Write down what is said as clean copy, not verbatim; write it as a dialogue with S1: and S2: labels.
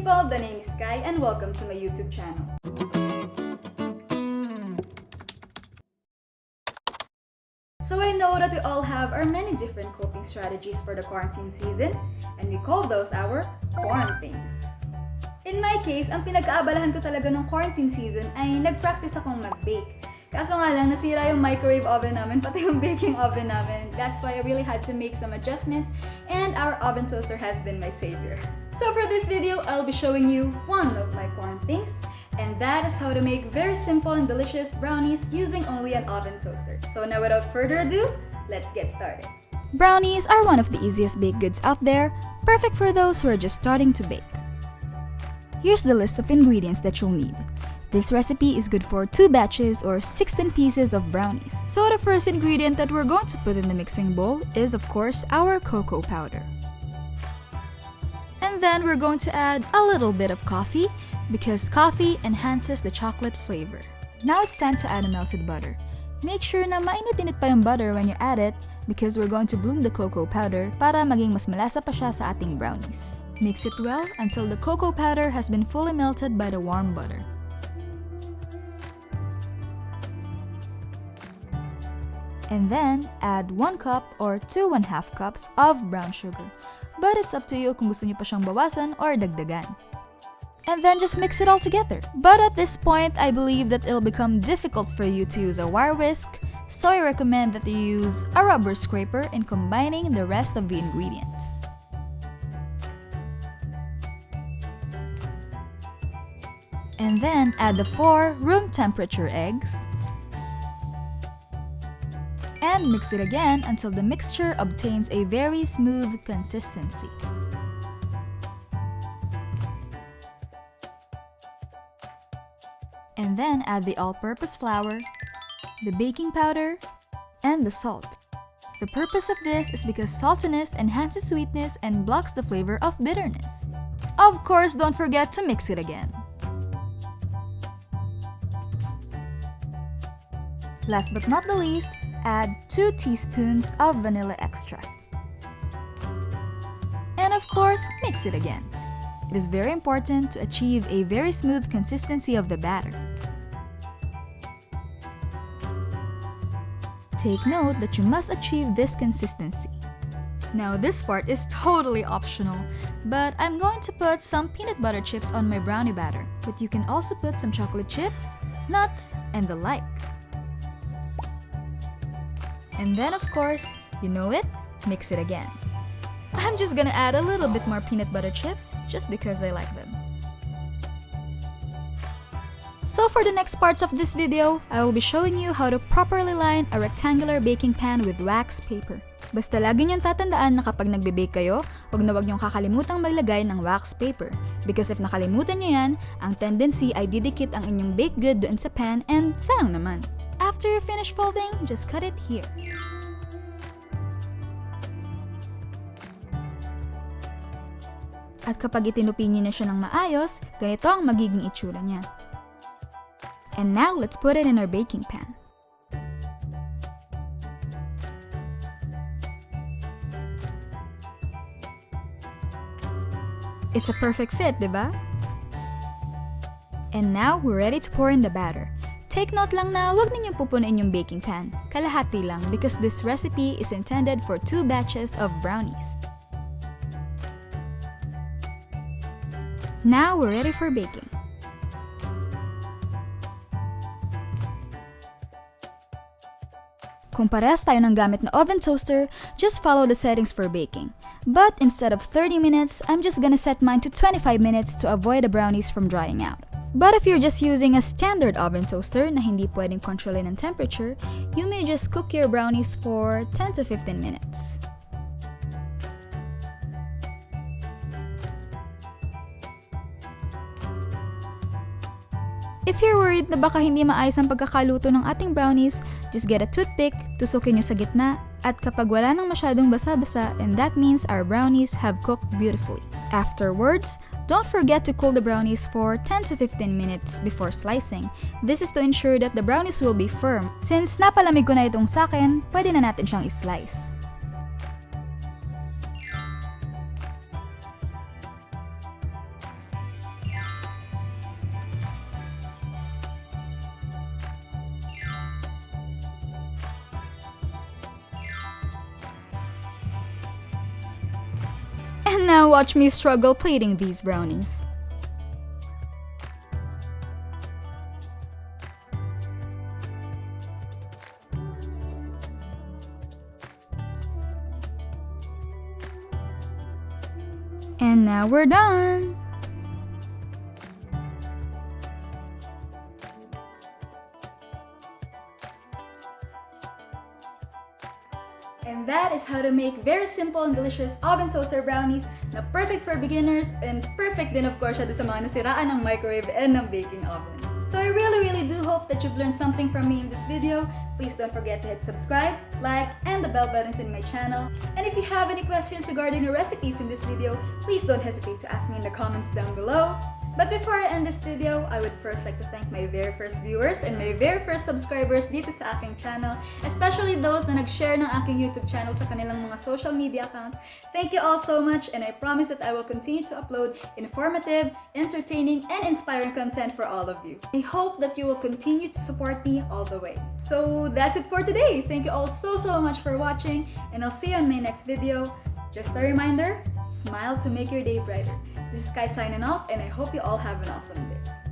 S1: people, the name is Sky and welcome to my YouTube channel. So I know that we all have our many different coping strategies for the quarantine season and we call those our quaranthings. In my case, ang pinag-aabalahan ko talaga ng quarantine season ay nag-practice akong mag-bake. Kaso nga lang, nasira yung microwave oven namin, pati yung baking oven namin. That's why I really had to make some adjustments and our oven toaster has been my savior. So for this video, I'll be showing you one of my quaranthings, and that is how to make very simple and delicious brownies using only an oven toaster. So now without further ado, let's get started.
S2: Brownies are one of the easiest baked goods out there, perfect for those who are just starting to bake. Here's the list of ingredients that you'll need. This recipe is good for 2 batches or 16 pieces of brownies. So the first ingredient that we're going to put in the mixing bowl is of course our cocoa powder. And then we're going to add a little bit of coffee because coffee enhances the chocolate flavor. Now it's time to add the melted butter. Make sure na mainit-init pa yung butter when you add it because we're going to bloom the cocoa powder para maging mas malasa pa siya sa ating brownies. Mix it well until the cocoa powder has been fully melted by the warm butter. And then, add 1 cup or 2.5 cups of brown sugar. But it's up to you kung gusto niyo pa siyang bawasan or dagdagan. And then just mix it all together. But at this point, I believe that it'll become difficult for you to use a wire whisk, so I recommend that you use a rubber scraper in combining the rest of the ingredients. And then add the 4 room temperature eggs. And mix it again until the mixture obtains a very smooth consistency. And then add the all-purpose flour, the baking powder, and the salt. The purpose of this is because saltiness enhances sweetness and blocks the flavor of bitterness. Of course, don't forget to mix it again. Last but not the least, add 2 teaspoons of vanilla extract. And of course, mix it again. It is very important to achieve a very smooth consistency of the batter. Take note that you must achieve this consistency. Now this part is totally optional, but I'm going to put some peanut butter chips on my brownie batter. But you can also put some chocolate chips, nuts, and the like. And then of course, you know it, mix it again. I'm just gonna add a little bit more peanut butter chips just because I like them. So for the next parts of this video, I will be showing you how to properly line a rectangular baking pan with wax paper. Basta lagi niyong tatandaan na kapag nagbe-bake kayo, huwag niyong kakalimutang maglagay ng wax paper. Because if nakalimutan niyo yan, ang tendency ay didikit ang inyong baked good doon sa pan and sayang naman. After you finish folding, just cut it here. At kapag itinupi niyo na siya ng maayos, ganito ang magiging itsura niya. And now, let's put it in our baking pan. It's a perfect fit, diba? And now, we're ready to pour in the batter. Take note lang na huwag ninyong pupunuin yung baking pan. Kalahati lang because this recipe is intended for 2 batches of brownies. Now we're ready for baking. Kung parehas tayo ng gamit na oven toaster, just follow the settings for baking. But instead of 30 minutes, I'm just gonna set mine to 25 minutes to avoid the brownies from drying out. But if you're just using a standard oven toaster na hindi pwedeng kontrolin ang temperature, you may just cook your brownies for 10 to 15 minutes. If you're worried na baka hindi maayos ang pagkakaluto ng ating brownies, just get a toothpick, tusukin nyo sa gitna, at kapag wala nang masyadong basa-basa, and that means our brownies have cooked beautifully. Afterwards, don't forget to cool the brownies for 10 to 15 minutes before slicing. This is to ensure that the brownies will be firm. Since napalamig ko na itong sakin, pwede na natin siyang islice. And now watch me struggle plating these brownies. And now we're done!
S1: And that is how to make very simple and delicious oven toaster brownies na perfect for beginners and perfect din of course siya sa mga nasiraan ng microwave and ng baking oven. So I really do hope that you've learned something from me in this video. Please don't forget to hit subscribe, like, and the bell buttons in my channel. And if you have any questions regarding the recipes in this video, please don't hesitate to ask me in the comments down below. But before I end this video, I would first like to thank my very first viewers and my very first subscribers dito sa aking channel, especially those na nag-share ng aking YouTube channel sa kanilang mga social media accounts. Thank you all so much, and I promise that I will continue to upload informative, entertaining, and inspiring content for all of you. I hope that you will continue to support me all the way. So that's it for today. Thank you all so much for watching, and I'll see you on my next video. Just a reminder, smile to make your day brighter. This is Kai signing off, and I hope you all have an awesome day.